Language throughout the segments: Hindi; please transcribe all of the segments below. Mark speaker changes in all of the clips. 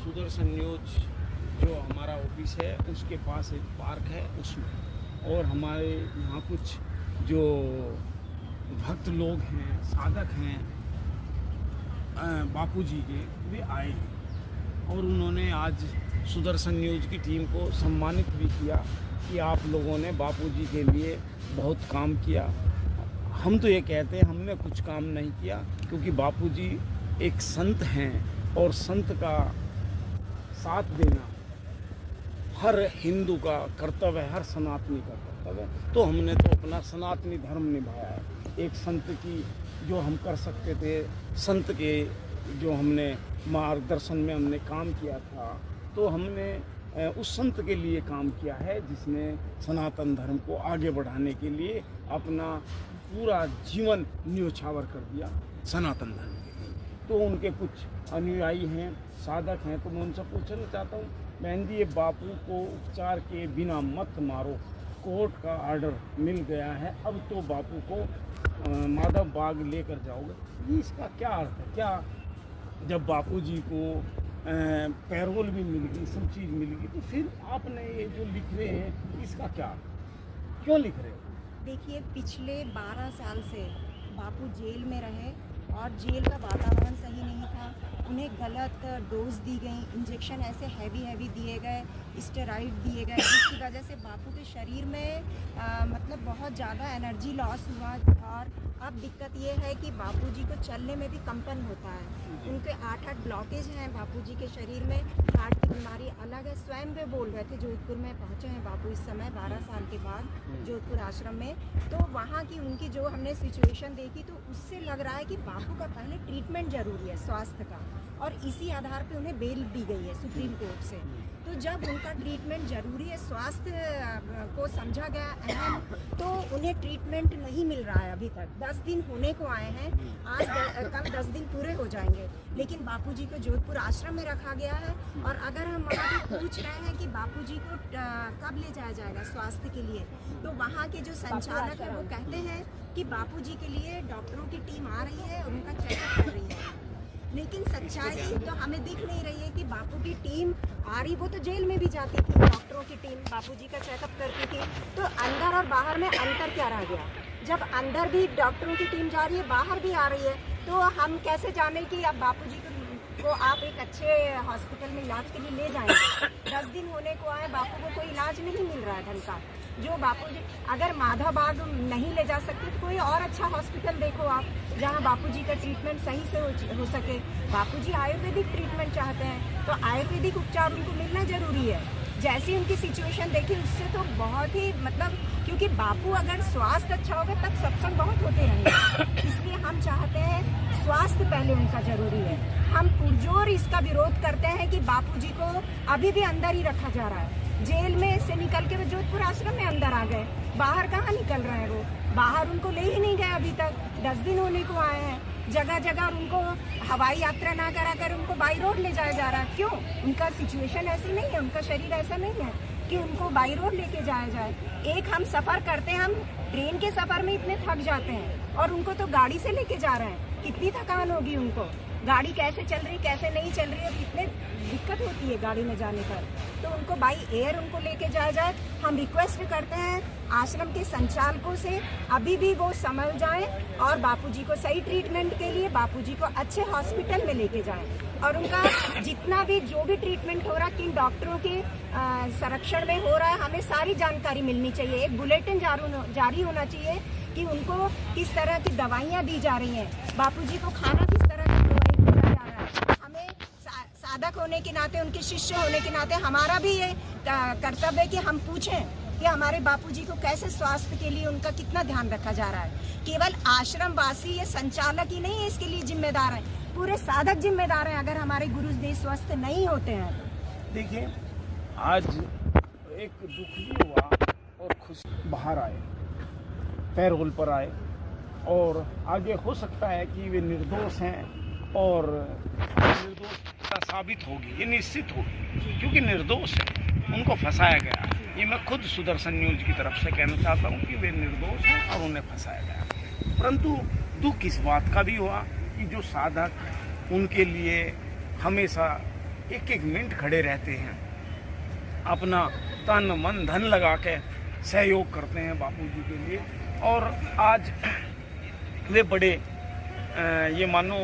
Speaker 1: सुदर्शन न्यूज जो हमारा ऑफिस है उसके पास एक पार्क है उसमें, और हमारे यहाँ कुछ जो भक्त लोग हैं, साधक हैं बापूजी के, वे आए हैं और उन्होंने आज सुदर्शन न्यूज की टीम को सम्मानित भी किया कि आप लोगों ने बापूजी के लिए बहुत काम किया। हम तो ये कहते हैं हमने कुछ काम नहीं किया, क्योंकि बापूजी एक संत हैं और संत का साथ देना हर हिंदू का कर्तव्य है, हर सनातनी का कर्तव्य है। तो हमने तो अपना सनातनी धर्म निभाया है। एक संत की जो हम कर सकते थे, संत के जो हमने मार्गदर्शन में हमने काम किया था, तो हमने उस संत के लिए काम किया है जिसने सनातन धर्म को आगे बढ़ाने के लिए अपना पूरा जीवन न्योछावर कर दिया सनातन धर्म के लिए। तो उनके कुछ अनुयायी हैं, साधक हैं, तो मैं उनसे पूछना चाहता हूँ, बहन जी, ये बापू को उपचार के बिना मत मारो, कोर्ट का ऑर्डर मिल गया है, अब तो बापू को माधव बाग लेकर जाओगे, ये इसका क्या अर्थ है? क्या जब बापूजी को पैरोल भी मिल गई, सब चीज़ मिल गई, तो फिर आपने ये जो लिख रहे हैं इसका क्या, क्यों लिख रहे हो?
Speaker 2: देखिए, पिछले 12 साल से बापू जेल में रहे और जेल का वातावरण सही नहीं था। उन्हें गलत डोज दी गई, इंजेक्शन ऐसे हैवी दिए गए, स्टेरॉइड दिए गए, जिसकी वजह से बापू के शरीर में मतलब बहुत ज़्यादा एनर्जी लॉस हुआ। और अब दिक्कत ये है कि बापूजी को चलने में भी कंपन होता है। उनके 8 ब्लॉकेज हैं बापूजी के शरीर में, हार्ट की बीमारी अलग है। स्वयं वे बोल रहे थे, जोधपुर में पहुँचे हैं बापू इस समय 12 साल के बाद जोधपुर आश्रम में, तो वहाँ की उनकी जो हमने सिचुएशन देखी तो उससे लग रहा है कि बापू का पहले ट्रीटमेंट ज़रूरी है स्वास्थ्य का, और इसी आधार पे उन्हें बेल दी गई है सुप्रीम कोर्ट से। तो जब उनका ट्रीटमेंट ज़रूरी है, स्वास्थ्य को समझा गया अहम, तो उन्हें ट्रीटमेंट नहीं मिल रहा है अभी तक। 10 दिन होने को आए हैं, आज कल 10 दिन पूरे हो जाएंगे, लेकिन बापूजी को जोधपुर आश्रम में रखा गया है। और अगर हम वहाँ पे पूछ रहे हैं कि बापूजी को कब ले जाया जाएगा स्वास्थ्य के लिए, तो वहाँ के जो संचालक है वो कहते हैं कि बापूजी के लिए डॉक्टरों की टीम आ रही है और उनका चेकअप कर रही है। लेकिन सच्चाई तो हमें दिख नहीं रही है कि बापू की टीम आ रही। वो तो जेल में भी जाती थी, डॉक्टरों की टीम बापूजी का चेकअप करती थी, तो अंदर और बाहर में अंतर क्या रह गया? जब अंदर भी डॉक्टरों की टीम जा रही है, बाहर भी आ रही है, तो हम कैसे जाने कि अब बापूजी को आप एक अच्छे हॉस्पिटल में इलाज के लिए ले जाएंगे? 10 दिन होने को आए, बापू को कोई इलाज नहीं मिल रहा है ढंग का। जो बापूजी, अगर माधव बाग नहीं ले जा सकते तो कोई और अच्छा हॉस्पिटल देखो आप, जहां बापूजी का ट्रीटमेंट सही से हो सके। बापूजी आयुर्वेदिक ट्रीटमेंट चाहते हैं, तो आयुर्वेदिक उपचार उनको मिलना जरूरी है। जैसी उनकी सिचुएशन देखी उससे तो बहुत ही मतलब, क्योंकि बापू अगर स्वास्थ्य अच्छा होगा तब सत्संग बहुत होते रहेंगे। इसलिए हम चाहते हैं स्वास्थ्य पहले उनका जरूरी है। हम पुरजोर इसका विरोध करते हैं कि बापूजी को अभी भी अंदर ही रखा जा रहा है। जेल में से निकल के वो जोधपुर आश्रम में अंदर आ गए, बाहर कहाँ निकल रहे हैं? वो बाहर उनको ले ही नहीं गए अभी तक। 10 दिन होने को आए हैं, जगह जगह उनको हवाई यात्रा ना करा कर उनको बाई रोड ले जाया जा रहा है। क्यों? उनका सिचुएशन ऐसी नहीं है, उनका शरीर ऐसा नहीं है कि उनको बाई रोड लेके जाया जाए। एक हम सफ़र करते हैं, हम ट्रेन के सफ़र में इतने थक जाते हैं और उनको तो गाड़ी से लेके जा रहे हैं। कितनी थकान होगी उनको, गाड़ी कैसे चल रही कैसे नहीं चल रही है, कितने दिक्कत होती है गाड़ी में जाने पर। तो उनको बाई एयर उनको लेके जाया जाए। हम रिक्वेस्ट करते हैं आश्रम के संचालकों से, अभी भी वो संभल जाएं और बापूजी को सही ट्रीटमेंट के लिए बापूजी को अच्छे हॉस्पिटल में लेके जाएं। और उनका जितना भी जो भी ट्रीटमेंट हो रहा है, किन डॉक्टरों के संरक्षण में हो रहा है, हमें सारी जानकारी मिलनी चाहिए। एक बुलेटिन जारी होना चाहिए कि उनको किस तरह की दवाइयाँ दी जा रही हैं, बापूजी को खाना किस तरह का प्रोवाइड किया जा रहा है। हमें साधक होने के नाते, उनके शिष्य होने के नाते हमारा भी ये कर्तव्य है कि हम पूछें कि हमारे बापूजी को कैसे स्वास्थ्य के लिए उनका कितना ध्यान रखा जा रहा है। केवल आश्रम वासी या संचालक ही नहीं है इसके लिए जिम्मेदार है, पूरे साधक जिम्मेदार हैं अगर हमारे गुरुदेव स्वस्थ नहीं होते हैं।
Speaker 1: देखिए, आज एक दुख भी हुआ और खुशी, बाहर आए, पैरोल पर आए, और आगे हो सकता है कि वे निर्दोष हैं और निर्दोषता साबित होगी, ये निश्चित होगी, क्योंकि निर्दोष है, उनको फंसाया गया। ये मैं खुद सुदर्शन न्यूज की तरफ से कहना चाहता हूँ कि वे निर्दोष हैं और उन्हें फंसाया गया। परंतु दुख इस बात का भी हुआ कि जो साधक उनके लिए हमेशा एक एक मिनट खड़े रहते हैं, अपना तन मन धन लगा के सहयोग करते हैं बापूजी के लिए। और आज वे बड़े ये मानो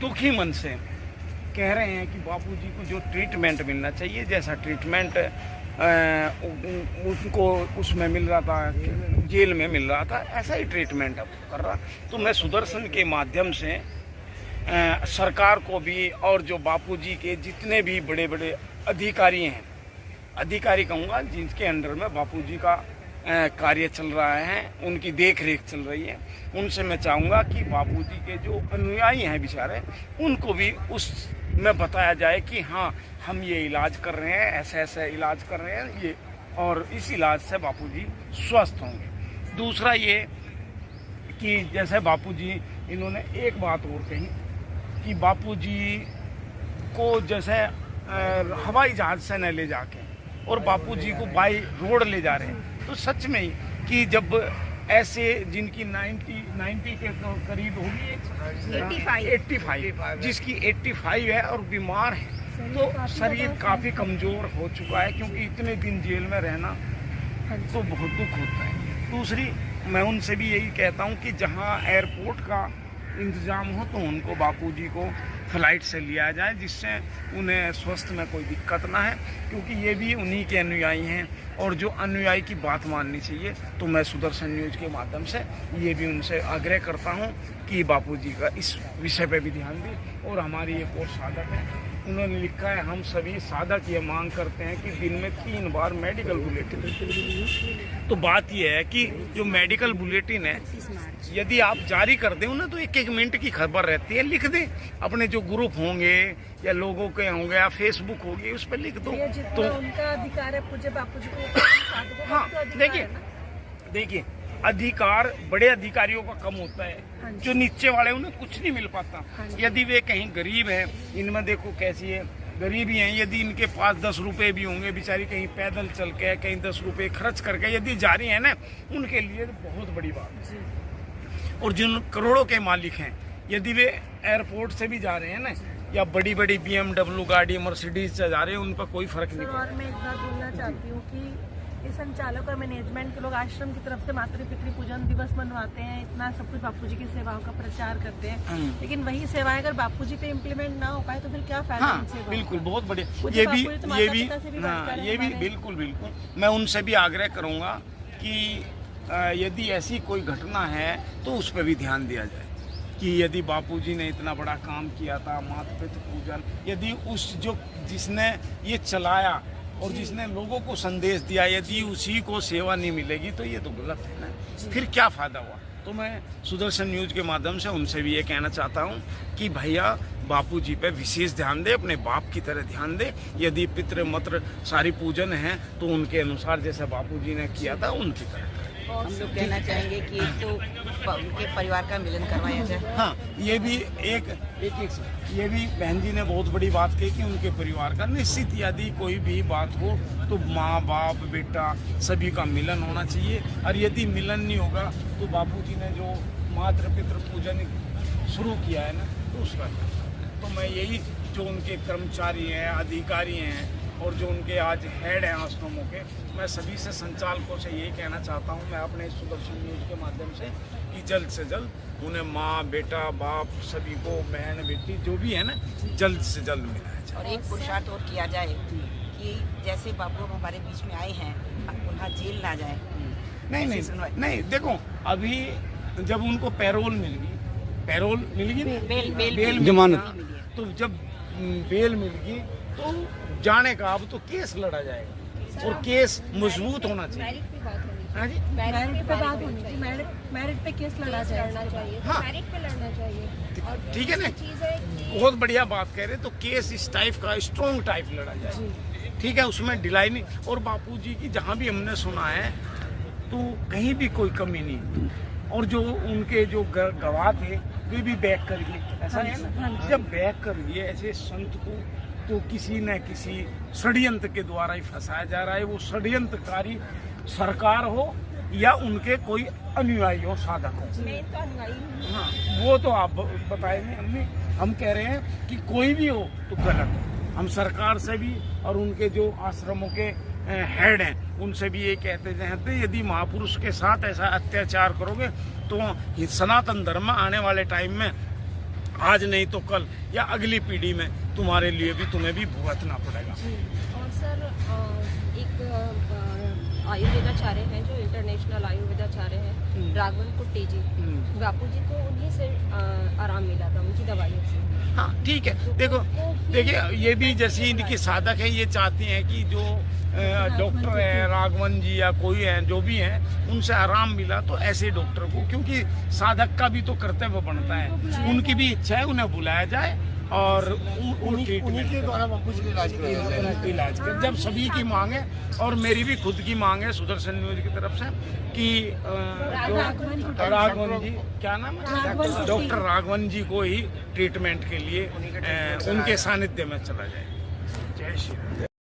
Speaker 1: दुखी मन से कह रहे हैं कि बापूजी को जो ट्रीटमेंट मिलना चाहिए, जैसा ट्रीटमेंट उनको उसमें मिल रहा था, जेल में मिल रहा था, ऐसा ही ट्रीटमेंट अब कर रहा। तो मैं सुदर्शन के माध्यम से सरकार को भी और जो बापूजी के जितने भी बड़े बड़े अधिकारी हैं, अधिकारी कहूँगा जिनके अंडर में बापूजी का कार्य चल रहा है, उनकी देख रेख चल रही है, उनसे मैं चाहूँगा कि बापूजी के जो अनुयायी हैं बेचारे, उनको भी उस में बताया जाए कि हाँ हम ये इलाज कर रहे हैं, ऐसे ऐसे इलाज कर रहे हैं ये, और इस इलाज से बापूजी स्वस्थ होंगे। दूसरा ये कि जैसे बापूजी, इन्होंने एक बात और कही कि बापूजी को जैसे हवाई जहाज से न ले जाके और बापूजी को बाई रोड ले जा रहे हैं, तो सच में ही कि जब ऐसे जिनकी 90 के करीब होगी, 85 जिसकी 85 है और बीमार है, तो शरीर काफ़ी कमज़ोर हो चुका है, क्योंकि इतने दिन जेल में रहना तो बहुत दुख होता है। दूसरी मैं उनसे भी यही कहता हूँ कि जहाँ एयरपोर्ट का इंतज़ाम हो तो उनको बापूजी को फ्लाइट से लिया जाए, जिससे उन्हें स्वास्थ्य में कोई दिक्कत ना है, क्योंकि ये भी उन्हीं के अनुयायी हैं और जो अनुयायी की बात माननी चाहिए। तो मैं सुदर्शन न्यूज़ के माध्यम से ये भी उनसे आग्रह करता हूँ कि बापूजी का इस विषय पे भी ध्यान दें। और हमारी एक और साधक है, उन्होंने लिखा है, हम सभी साधक ये मांग करते हैं कि दिन में 3 बार मेडिकल बुलेटिन। तो बात यह है कि जो मेडिकल बुलेटिन है यदि आप जारी कर दें उन्हें, तो एक एक मिनट की खबर रहती है, लिख दें। अपने जो ग्रुप होंगे या लोगों के होंगे या फेसबुक होगी, उस पर लिख दो। तो
Speaker 3: उनका अधिकार है पूज्य बापूजी को। हाँ,
Speaker 1: देखिए अधिकार बड़े अधिकारियों का कम होता है, जो नीचे वाले उन्हें कुछ नहीं मिल पाता। यदि वे कहीं गरीब हैं, इनमें देखो कैसी है, गरीब ही हैं, यदि इनके पास 10 रुपए भी होंगे, बेचारी कहीं पैदल चल के कहीं 10 रुपए खर्च करके यदि जा रही है ना, उनके लिए बहुत बड़ी बात है। और जिन करोड़ों के मालिक हैं, यदि वे एयरपोर्ट से भी जा रहे हैं ना, या बड़ी बड़ी BMW गाड़ी मर्सिडीज से जा रहे हैं, उन पर कोई फर्क नहीं पड़ता।
Speaker 3: और मैं एक बात बोलना चाहती हूँ कि ये संचालक और मैनेजमेंट के लोग आश्रम की तरफ से मातृ पितृ पूजन दिवस मनवाते हैं, इतना सब कुछ बापूजी की सेवाओं का प्रचार करते हैं, लेकिन वही सेवाएं अगर बापूजी पे इम्प्लीमेंट ना हो पाए तो फिर क्या फायदा?
Speaker 1: हाँ, बिल्कुल, बहुत बढ़िया। ये भी बिल्कुल मैं उनसे भी आग्रह करूँगा कि यदि ऐसी कोई घटना है तो उस पर भी ध्यान दिया जाए कि यदि बापूजी ने इतना बड़ा काम किया था, मातृ पितृ पूजन, यदि उस जो जिसने ये चलाया और जिसने लोगों को संदेश दिया, यदि उसी को सेवा नहीं मिलेगी तो ये तो गलत है ना, फिर क्या फ़ायदा हुआ। तो मैं सुदर्शन न्यूज़ के माध्यम से उनसे भी ये कहना चाहता हूँ कि भैया बापूजी पे विशेष ध्यान दे, अपने बाप की तरह ध्यान दे। यदि पितृ मत्र सारी पूजन है तो उनके अनुसार जैसे बापूजी ने किया था उनकी तरह।
Speaker 4: हम लोग कहना चाहेंगे कि एक तो उनके परिवार का मिलन करवाया जाए।
Speaker 1: हाँ, ये भी एक ये भी बहन जी ने बहुत बड़ी बात कही कि उनके परिवार का निश्चित यदि कोई भी बात हो तो माँ बाप बेटा सभी का मिलन होना चाहिए। और यदि मिलन नहीं होगा तो बापूजी ने जो मातृ पितृ पूजन शुरू किया है ना, तो उसका तो मैं यही जो उनके कर्मचारी हैं, अधिकारी हैं और जो उनके आज हेड हैं आश्रमों के, मैं सभी से संचालकों से यही कहना चाहता हूं, मैं अपने सुदर्शन न्यूज़ के माध्यम से, कि जल्द से जल्द उन्हें माँ बेटा बाप सभी को, बहन बेटी जो भी है ना, जल्द से जल्द मिलाया जाए।
Speaker 4: और एक पुरुषार्थ और किया जाए कि जैसे बापू हमारे बीच में आए हैं, उन्हें जेल ना जाए।
Speaker 1: नहीं, देखो अभी जब उनको पैरोल मिल गई, बेल जमानत, तो जब बेल मिल गई तो जाने का, अब तो केस लड़ा जाएगा और केस मजबूत होना चाहिए।
Speaker 3: मेरिट पे बात होनी चाहिए, मेरिट पे केस लड़ना चाहिए।
Speaker 1: हाँ,
Speaker 2: मेरिट पे लड़ना चाहिए।
Speaker 1: ठीक है ना, बहुत बढ़िया बात कह रहे, तो केस इस टाइप का स्ट्रॉन्ग टाइप लड़ा जाए, ठीक है, उसमें ढिलाई नहीं। और बापूजी की जहाँ भी हमने सुना है तो कहीं भी कोई कमी नहीं, और जो उनके जो गवाह थे वे भी बैक कर गए, ऐसा है ना, जब बैक कर गए ऐसे संत को तो किसी न किसी षड्यंत्र के द्वारा ही फंसाया जा रहा है। वो षड्यंत्रकारी सरकार हो या उनके कोई अनुयायी हो, साधक हो। हाँ, वो तो आप बताएंगे, हम कह रहे हैं कि कोई भी हो तो गलत है। हम सरकार से भी और उनके जो आश्रमों के हेड हैं उनसे भी ये कहते हैं, यदि महापुरुष के साथ ऐसा अत्याचार करोगे तो सनातन धर्म आने वाले टाइम में आज नहीं तो कल या अगली पीढ़ी में तुम्हारे लिए भी तुम्हें भी भुगतना पड़ेगा।
Speaker 5: और सर एक आयुर्वेदाचार्य हैं जो इंटरनेशनल आयुर्वेदाचार्य हैं, राघवन कुट्टी जी, बापू जी को उन्हीं से आराम मिला था, उनकी दवाइयों से।
Speaker 1: हाँ ठीक है, देखिए ये भी जैसे इनकी साधक है, ये चाहती हैं कि जो डॉक्टर हैं राघवन जी या कोई हैं जो भी हैं उनसे आराम मिला, तो ऐसे डॉक्टर को, क्योंकि साधक का भी तो कर्तव्य बनता है, उनकी भी इच्छा है उन्हें बुलाया जाए और उन्हीं के द्वारा इलाज कर, जब सभी की मांग है और मेरी भी खुद की मांग है सुदर्शन न्यूज की तरफ से कि राघवन जी, क्या नाम है, डॉक्टर राघवन जी को ही ट्रीटमेंट के लिए उनके सानिध्य में चला जाए। जय श्री राम।